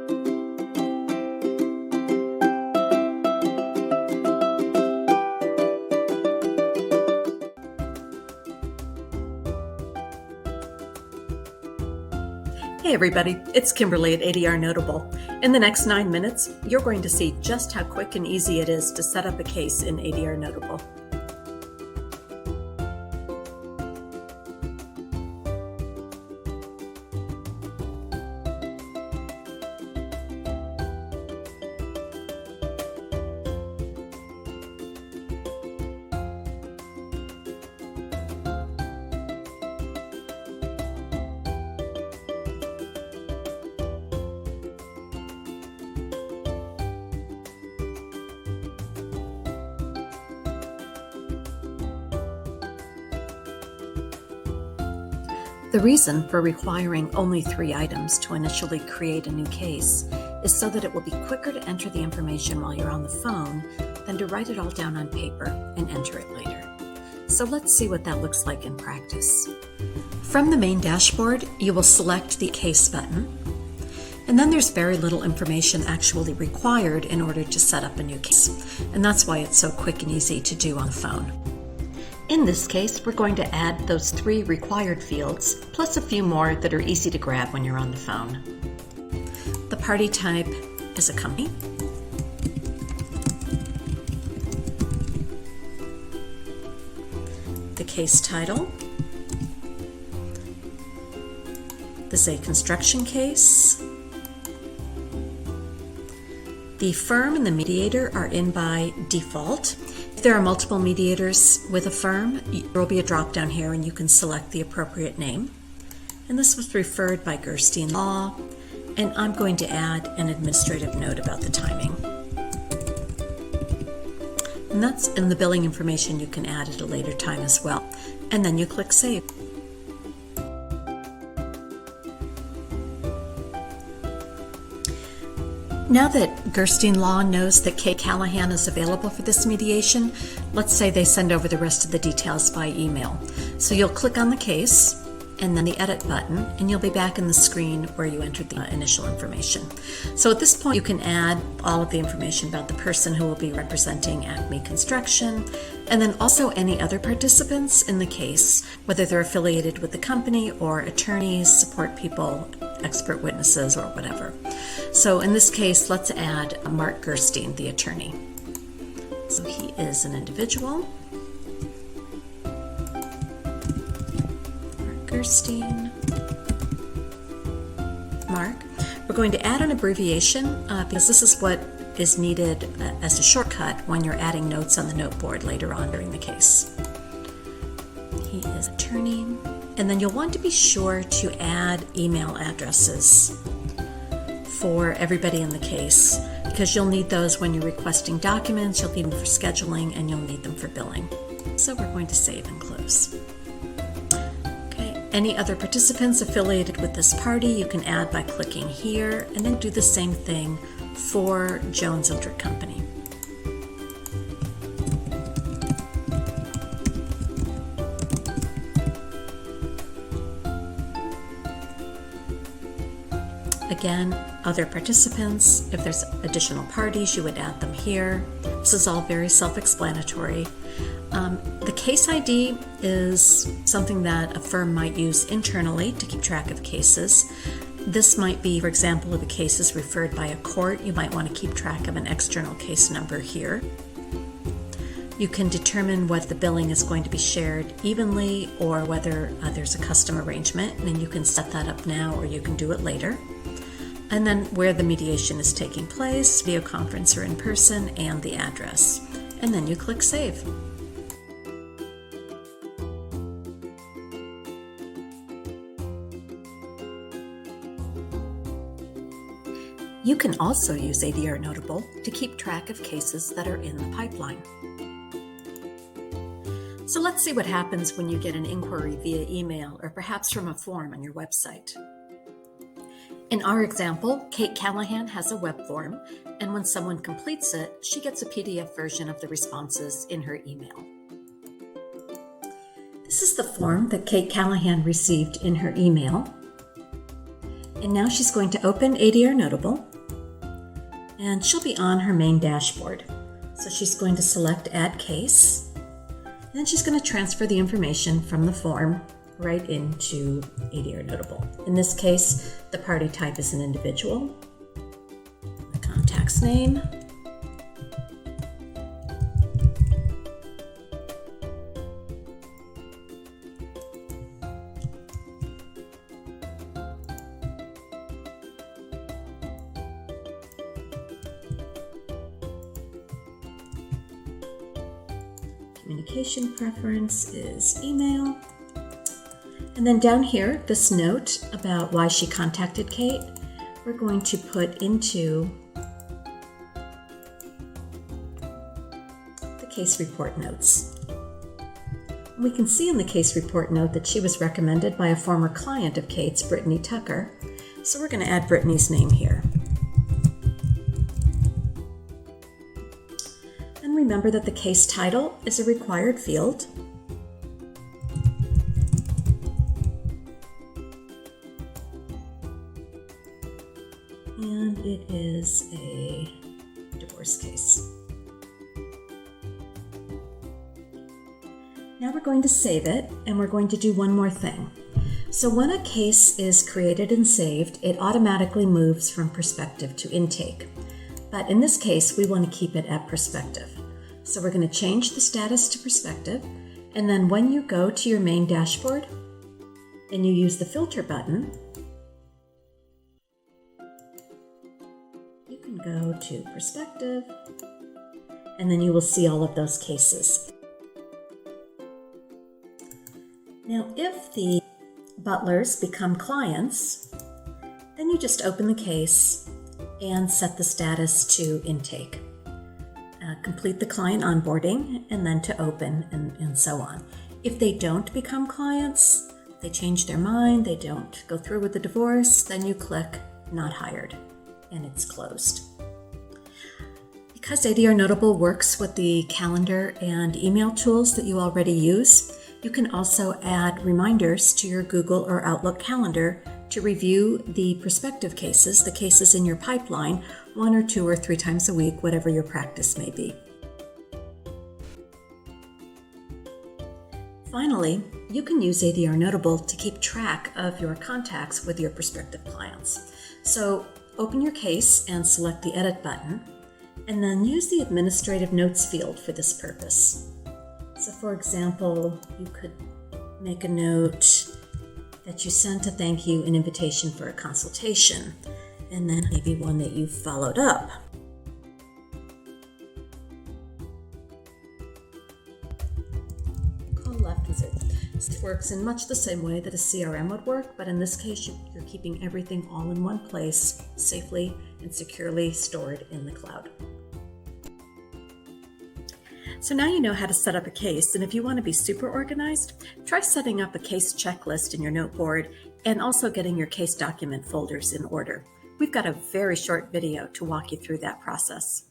Hey everybody, it's Kimberly at ADR Notable. In the next 9 minutes, you're going to see just how quick and easy it is to set up a case in ADR Notable. The reason for requiring only 3 items to initially create a new case is so that it will be quicker to enter the information while you're on the phone than to write it all down on paper and enter it later. So let's see what that looks like in practice. From the main dashboard, you will select the Case button, and then there's very little information actually required in order to set up a new case, and that's why it's so quick and easy to do on the phone. In this case, we're going to add those 3 required fields, plus a few more that are easy to grab when you're on the phone. The party type is a company. The case title. This is a construction case. The firm and the mediator are in by default. If there are multiple mediators with a firm, there will be a drop-down here and you can select the appropriate name. And this was referred by Gerstein Law, and I'm going to add an administrative note about the timing. And that's in the billing information you can add at a later time as well. And then you click Save. Now that Gerstein Law knows that Kate Callahan is available for this mediation, let's say they send over the rest of the details by email. So you'll click on the case and then the Edit button, and you'll be back in the screen where you entered the initial information. So at this point, you can add all of the information about the person who will be representing Acme Construction, and then also any other participants in the case, whether they're affiliated with the company or attorneys, support people, expert witnesses, or whatever. So in this case, let's add Mark Gerstein, the attorney. So he is an individual. Mark Gerstein. Mark. We're going to add an abbreviation because this is what is needed as a shortcut when you're adding notes on the noteboard later on during the case. He is attorney. And then you'll want to be sure to add email addresses for everybody in the case, because you'll need those when you're requesting documents, you'll need them for scheduling, and you'll need them for billing. So we're going to save and close. Okay. Any other participants affiliated with this party you can add by clicking here, and then do the same thing for Jones Electric Company. Again, other participants, if there's additional parties, you would add them here. This is all very self-explanatory. The case ID is something that a firm might use internally to keep track of cases. This might be, for example, if a case is referred by a court, you might want to keep track of an external case number here. You can determine whether the billing is going to be shared evenly or whether there's a custom arrangement, and you can set that up now or you can do it later. And then where the mediation is taking place, video conference or in person, and the address. And then you click Save. You can also use ADR Notable to keep track of cases that are in the pipeline. So let's see what happens when you get an inquiry via email or perhaps from a form on your website. In our example, Kate Callahan has a web form, and when someone completes it, she gets a PDF version of the responses in her email. This is the form that Kate Callahan received in her email. And now she's going to open ADR Notable and she'll be on her main dashboard. So she's going to select Add Case, and then she's going to transfer the information from the form right into ADR Notable. In this case, the party type is an individual, the contact's name, communication preference is email. And then down here, this note about why she contacted Kate, we're going to put into the case report notes. We can see in the case report note that she was recommended by a former client of Kate's, Brittany Tucker. So we're going to add Brittany's name here. And remember that the case title is a required field. And it is a divorce case. Now we're going to save it, and we're going to do one more thing. So when a case is created and saved, it automatically moves from prospective to intake. But in this case, we want to keep it at prospective. So we're going to change the status to prospective, and then when you go to your main dashboard and you use the filter button, you can go to prospective, and then you will see all of those cases. Now, if the butlers become clients, then you just open the case and set the status to intake. Complete the client onboarding and then to open and so on. If they don't become clients, they change their mind, they don't go through with the divorce, then you click Not Hired and it's closed. Because ADR Notable works with the calendar and email tools that you already use, you can also add reminders to your Google or Outlook calendar to review the prospective cases, the cases in your pipeline, 1 or 2 or 3 times a week, whatever your practice may be. Finally, you can use ADR Notable to keep track of your contacts with your prospective clients. So open your case and select the Edit button, and then use the Administrative Notes field for this purpose. So for example, you could make a note that you sent a thank you, an invitation for a consultation, and then maybe one that you followed up. Call left visit. This works in much the same way that a CRM would work, but in this case, you're keeping everything all in one place, safely and securely stored in the cloud. So now you know how to set up a case, and if you want to be super organized, try setting up a case checklist in your noteboard and also getting your case document folders in order. We've got a very short video to walk you through that process.